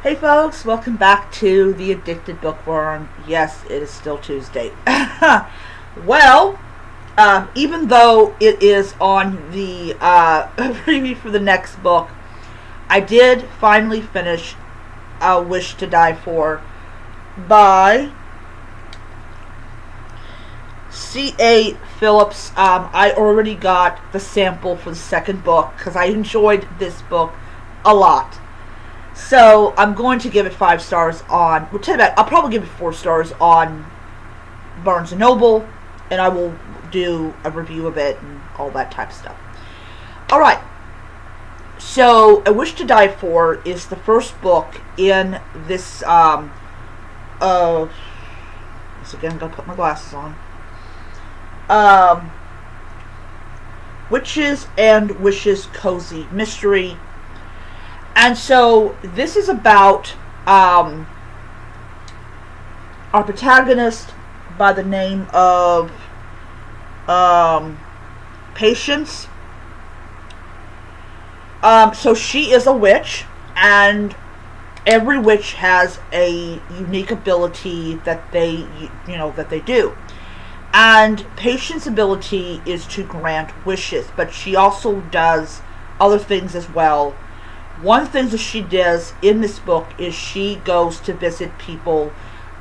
Hey folks, welcome back to The Addicted Bookworm. Yes, it is still Tuesday. well, even though it is on the preview for the next book, I did finally finish Wish to Die For by C.A. Phillips. I already got the sample for the second book because I enjoyed this book a lot. So I'm going to give it 5 stars on. I'll probably give it 4 stars on Barnes and Noble, and I will do a review of it and all that type of stuff. All right. So, A Wish to Die For is the first book in this. Once again, I'm gonna put my glasses on. Witches and Wishes Cozy Mystery. And so this is about our protagonist by the name of Patience. So she is a witch, and every witch has a unique ability that they do. And Patience's ability is to grant wishes, but she also does other things as well. One thing that she does in this book is she goes to visit people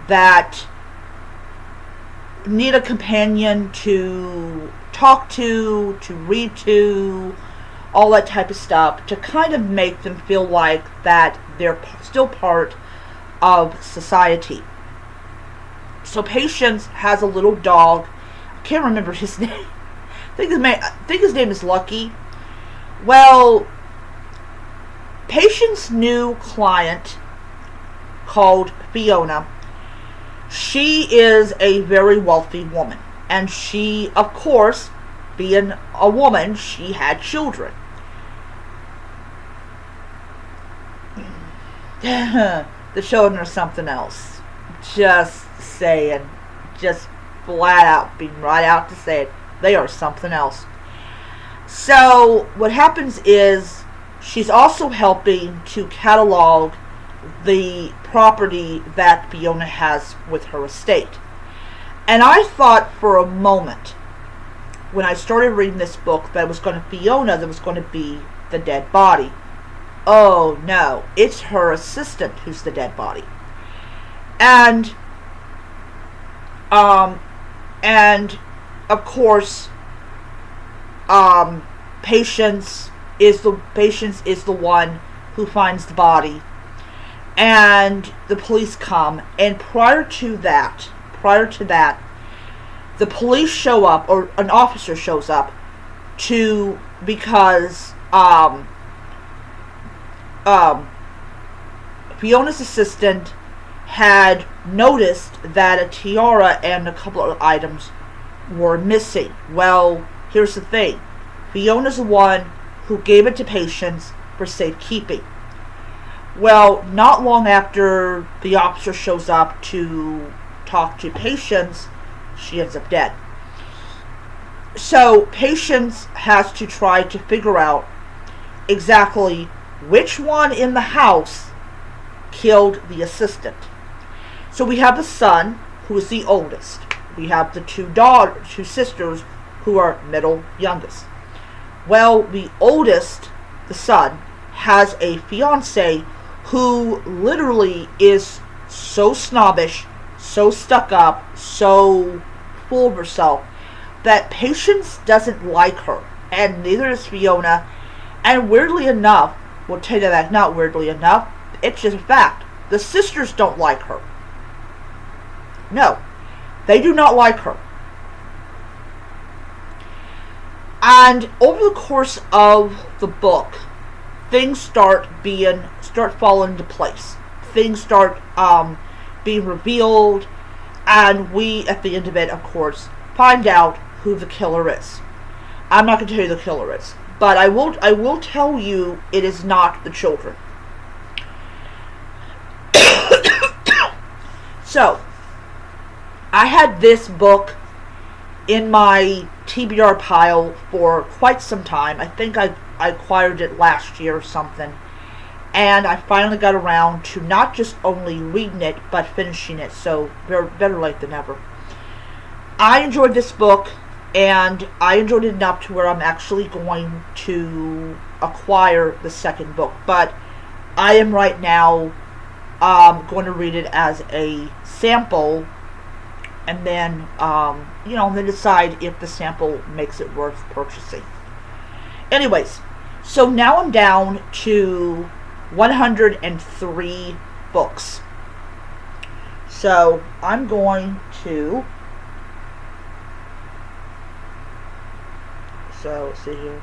that need a companion to talk to read to, all that type of stuff, to kind of make them feel like that they're still part of society. So Patience has a little dog. I can't remember his name. I think his name is Lucky. Well, Patience's new client, called Fiona, she is a very wealthy woman. And she, of course, being a woman, she had children. The children are something else. Just saying. Just flat out, being right out to say it. They are something else. So, what happens is, she's also helping to catalog the property that Fiona has with her estate. And I thought for a moment, when I started reading this book, that it was going to be Fiona that was going to be the dead body. Oh no, it's her assistant who's the dead body. And of course, Patience is the one who finds the body, and the police come. And prior to that, the police show up, or an officer shows up, because Fiona's assistant had noticed that a tiara and a couple of items were missing. Well, here's the thing. Fiona's the one who gave it to Patience for safekeeping. Well, not long after the officer shows up to talk to Patience, she ends up dead. So Patience has to try to figure out exactly which one in the house killed the assistant. So we have the son, who is the oldest. We have the two sisters, who are middle youngest. Well, the oldest, the son, has a fiance who literally is so snobbish, so stuck up, so full of herself, that Patience doesn't like her, and neither does Fiona. And weirdly enough, we'll tell you that, not weirdly enough, it's just a fact, the sisters don't like her. No, they do not like her. And over the course of the book, things start falling into place. Things start being revealed, and we, at the end of it, of course, find out who the killer is. I'm not going to tell you the killer is, but I will tell you it is not the children. So, I had this book in my TBR pile for quite some time. I think I acquired it last year or something. and I finally got around to not just only reading it, but finishing it, so better late than never. I enjoyed this book, and I enjoyed it enough to where I'm actually going to acquire the second book, but I am right now going to read it as a sample, and then then decide if the sample makes it worth purchasing. Anyways, so now I'm down to 103 books. So I'm going to, let's see here.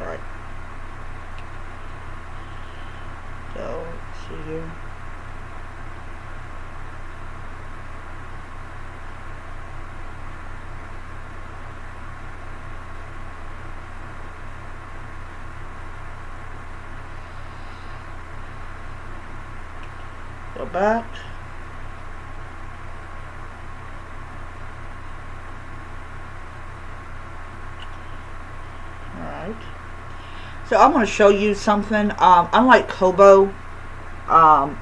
Alright. So, let's see here. Go back. Alright. So I'm going to show you something. Unlike Kobo,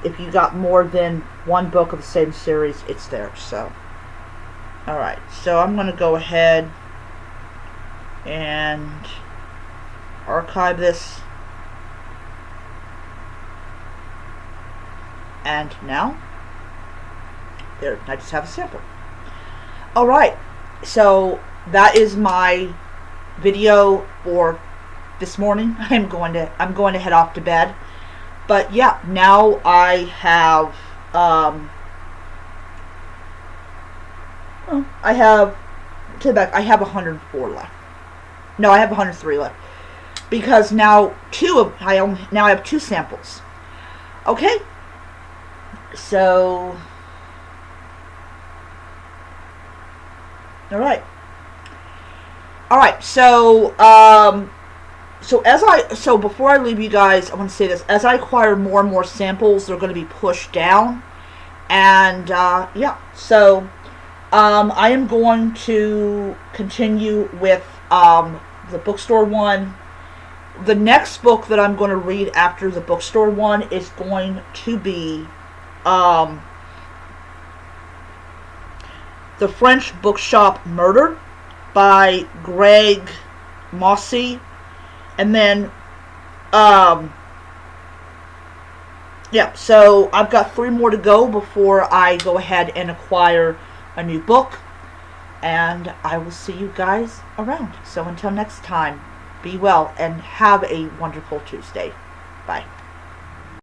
if you got more than one book of the same series, it's there. So, alright. So I'm going to go ahead and archive this. And now, there, I just have a sample. Alright, so that is my video for this morning. I'm going to head off to bed. But yeah, now I have I have 104 left. No, I have 103 left. Because now I have two samples. Okay? So, alright, so, before I leave you guys, I want to say this, as I acquire more and more samples, they're going to be pushed down, and, yeah, so, I am going to continue with, the bookstore one. The next book that I'm going to read after the bookstore one is going to be The French Bookshop Murder by Greg Mossy. And then, yeah, so I've got 3 more to go before I go ahead and acquire a new book. And I will see you guys around. So until next time, be well and have a wonderful Tuesday. Bye.